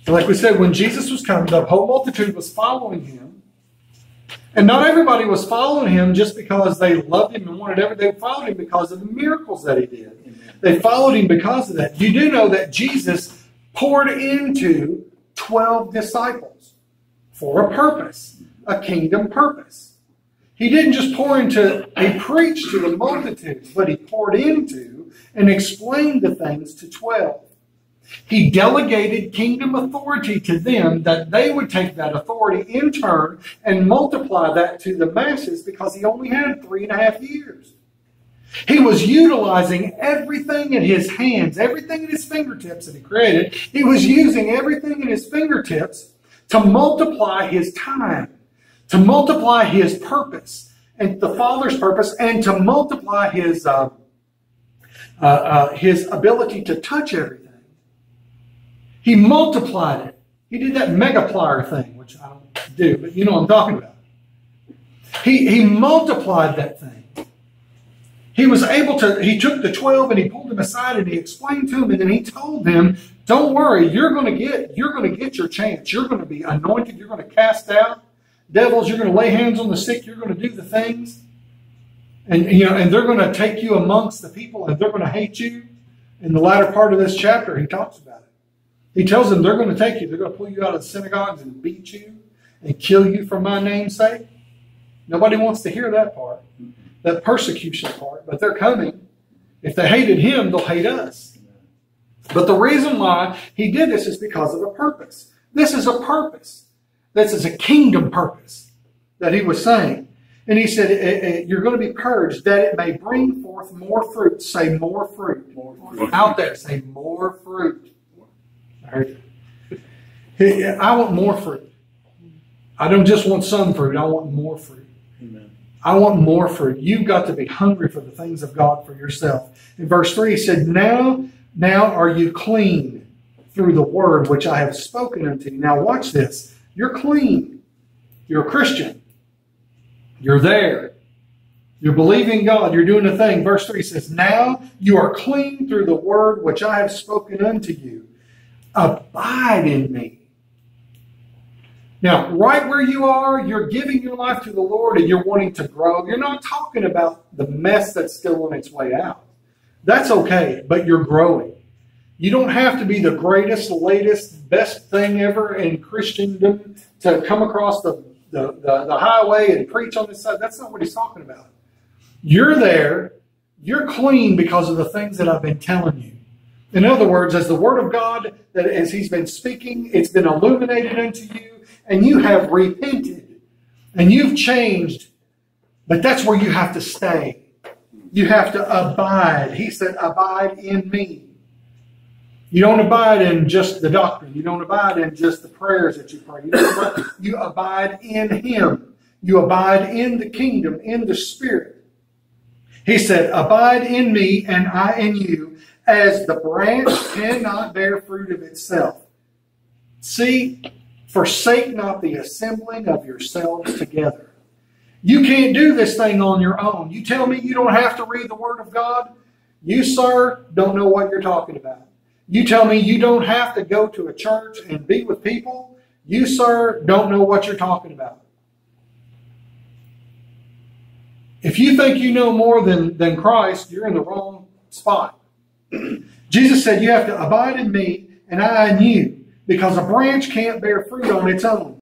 So like we said, when Jesus was coming, the whole multitude was following him. And not everybody was following him just because they loved him and wanted everything. They followed him because of the miracles that he did. They followed him because of that. You do know that Jesus poured into 12 disciples for a purpose, a kingdom purpose. He didn't just pour into, he preached to the multitudes, but he poured into and explained the things to 12. He delegated kingdom authority to them that they would take that authority in turn and multiply that to the masses because he only had 3.5 years. He was utilizing everything in his hands, everything in his fingertips that he created. He was using everything in his fingertips to multiply his time, to multiply his purpose, and the Father's purpose, and to multiply his ability to touch everything. He multiplied it. He did that megaplier thing, which I don't do, but you know what I'm talking about. He multiplied that thing. He was able to, he took the 12 and he pulled them aside and he explained to them, and then he told them, don't worry, you're going to get your chance. You're going to be anointed. You're going to cast out devils. You're going to lay hands on the sick. You're going to do the things. And, you know, and they're going to take you amongst the people and they're going to hate you. In the latter part of this chapter, he talks about it. He tells them they're going to take you. They're going to pull you out of the synagogues and beat you and kill you for my name's sake. Nobody wants to hear that part, that persecution part, but they're coming. If they hated him, they'll hate us. But the reason why he did this is because of a purpose. This is a purpose. This is a kingdom purpose that he was saying. And he said, you're going to be purged that it may bring forth more fruit. Say more fruit. More fruit. Out there, say more fruit. I heard you. I want more fruit. I don't just want some fruit. I want more fruit. Amen. I want more fruit. You've got to be hungry for the things of God for yourself. In verse 3, he said, Now are you clean through the word which I have spoken unto you. Now watch this. You're clean. You're a Christian. You're there. You're believing God. You're doing the thing. Verse 3 says, Now you are clean through the word which I have spoken unto you. Abide in me. Now, right where you are, you're giving your life to the Lord and you're wanting to grow. You're not talking about the mess that's still on its way out. That's okay, but you're growing. You don't have to be the greatest, latest, best thing ever in Christendom to come across the highway and preach on this side. That's not what he's talking about. You're there. You're clean because of the things that I've been telling you. In other words, as the word of God, that as he's been speaking, it's been illuminated unto you, and you have repented, and you've changed. But that's where you have to stay. You have to abide. He said, abide in me. You don't abide in just the doctrine. You don't abide in just the prayers that you pray. You abide in him. You abide in the kingdom, in the Spirit. He said, abide in me and I in you, as the branch cannot bear fruit of itself. See, forsake not the assembling of yourselves together. You can't do this thing on your own. You tell me you don't have to read the Word of God? You, sir, don't know what you're talking about. You tell me you don't have to go to a church and be with people? You, sir, don't know what you're talking about. If you think you know more than Christ, you're in the wrong spot. Jesus said you have to abide in me and I in you, because a branch can't bear fruit on its own.